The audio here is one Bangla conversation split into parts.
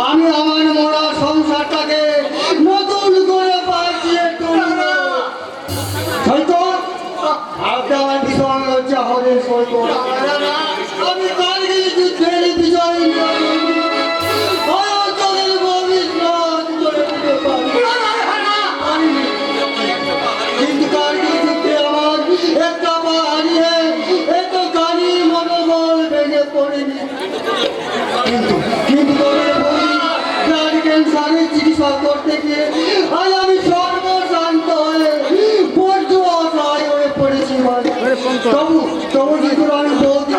আমি আমার মরা সংসারটাকে নতুন করে বাঁচিয়ে তুলব। হয়তো আপনি আমার ভীষণ লজ্জা হবেন সৈত। আমি কালগির যুদ্ধের বিজয় কিন্তু কালগির যুদ্ধে আমার একটা পা হারিয়ে এত গাড়ি মনোবল ভেঙে পড়েনি। কিন্তু ব্লাড ক্যান্সারের চিকিৎসা করতে গিয়ে আজ আমি সর্বশান্ত হয়ে বড্ড অসহায় হয়ে পড়েছি। তবু কিন্তু আমি বলতে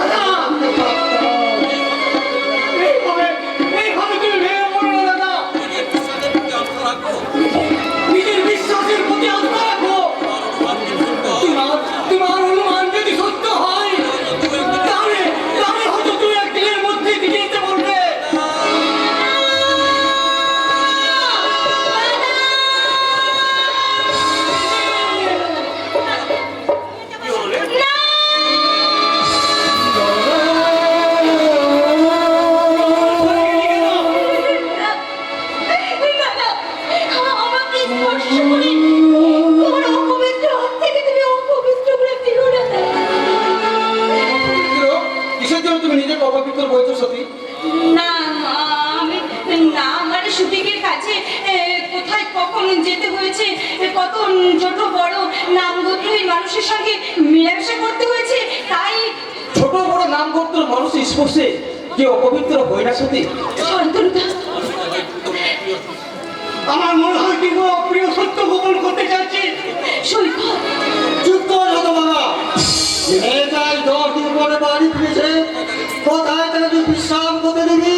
স্পর্শে যে অপবিত্র হয় না সত্যি। আমার মনে হয় কি গো প্রিয় সত্য গোপন করতে চাচ্ছি। চুপ কর বাবা। মেয়েটাই 10 দিন পরে বাড়ি ফিরেছে, কোথায় তাকে বিশ্রাম করতে দিবি,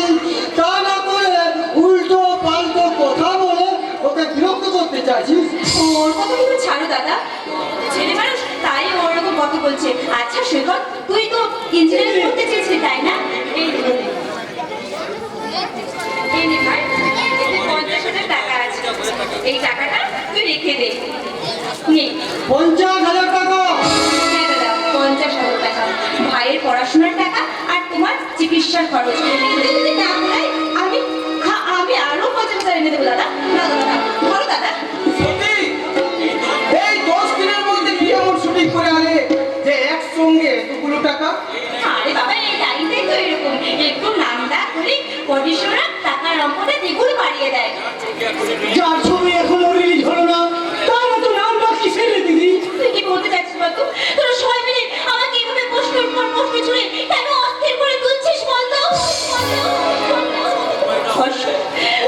তা না করে উল্টো পাল্টো কথা বলে ওকে বিরক্ত করতে চাইছিস। ওর কথা তুমি ছাড়ো দাদা, ছেলে মানুষ তাই ওরকম কথা বলছে। আচ্ছা সৈকত, তুই তো ইঞ্জিনিয়ারিং করতে চেয়েছিলি তাই না? এই নে ভাই, এতে 50,000 টাকা আছে। এই টাকাটা তুই রেখে দে। নে 50,000 টাকা? হ্যাঁ দাদা, 50,000 টাকা। ভাইয়ের পড়াশোনার টাকা আর তোমার চিকিৎসার খরচ। যদি না হয় আমি আরো 50,000 এনে দেবো দাদা। না দাদা, বলো দাদা। এই 10 দিনের মধ্যে কি এমন শুটিং করে আনে যে একসঙ্গে এতগুলো টাকা? আরে বাবা, এই লাইনটাই তো এরকম, একটু নামডা করে কোটিশ্বরা টাকার অঙ্কটা দ্বিগুণ বাড়িয়ে দেয়। যার ছবি এখনো রিলিজ হলো না তার তো নাম ডাক কিসের রে দিদি? তুই কি বলতে চাচ্ছিস বলতো? তোরা সবাই মিলে আমাকে এইভাবে প্রশ্নের পর প্রশ্ন ছুড়ে কেন অস্থির করে তুলছিস বলতো?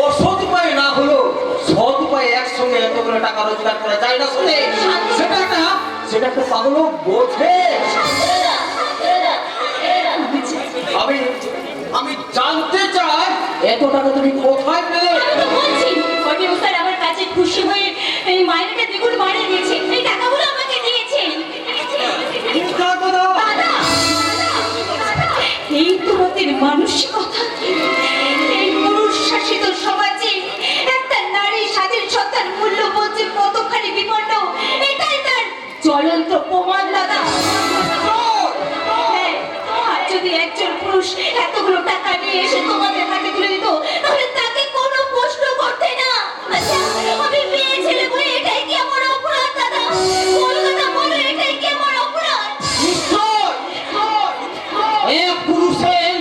ও সৎ উপায় না হলো সৎ উপায়ে একসঙ্গে এতগুলো টাকা রোজগার করা যায় না শুনে সেটা একটা পাগল বোঝে। আমি জানতে চাই এত টাকা তুমি কোথায় পেলে? বলছি কবি স্যার আমার কাছে খুশি হয়ে এই মাইনেটা দ্বিগুণ বাড়িয়ে দিয়েছে। এই টাকাগুলো আমাকে দিয়েছে। দাদা, এই তোমাদের মানসিকতা। এই পুরুষ শাসিত সমাজে একটা নারী স্বাধীন সত্তার মূল্য বলছে কতখানি বিপন্ন, এটাই তার জ্বলন্ত প্রমাণ দাদা। হ্যাঁ, আর যদি একজন পুরুষ এতগুলো টাকা নিয়ে এসে তোমাদের হাতে তুলে দিত তাহলে তাকে কোনো প্রশ্ন করতে না। আচ্ছা, আমি মেয়ে ছেলে বলে এটাই কি আমার অপরাধ দাদা? বলো দাদা, বলো এটাই কি আমার অপরাধ? এক পুরুষের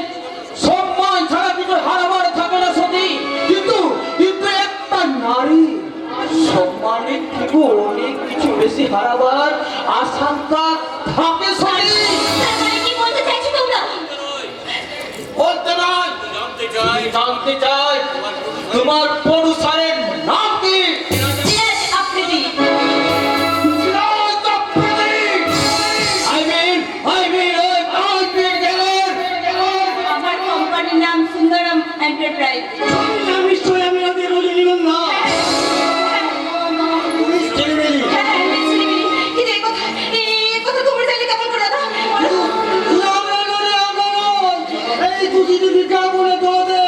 সম্মান ছাড়া কিছু হারাবার থাকে না সত্যি, কিন্তু একটা নারী সম্মানের থেকে অনেক কিছু বেশি হারাবার আশঙ্কা থাকে সত্যি। তার মানে কি বলতে চাইছো তোমরা? বলতে নয়, জানতে চাই তোমার পুরুষের নাম কি? সিরাজ আফ্রিদি। আমার কোম্পানির নাম সুন্দরম এন্টারপ্রাইজ। নিশ্চয়ই আমি ওদের রজনীগন্ধা না। কিন্তু এই কথা তোমরা চাইলে কেমন করে দাদা? এই দুদিন বিজ্ঞাপনে তোদের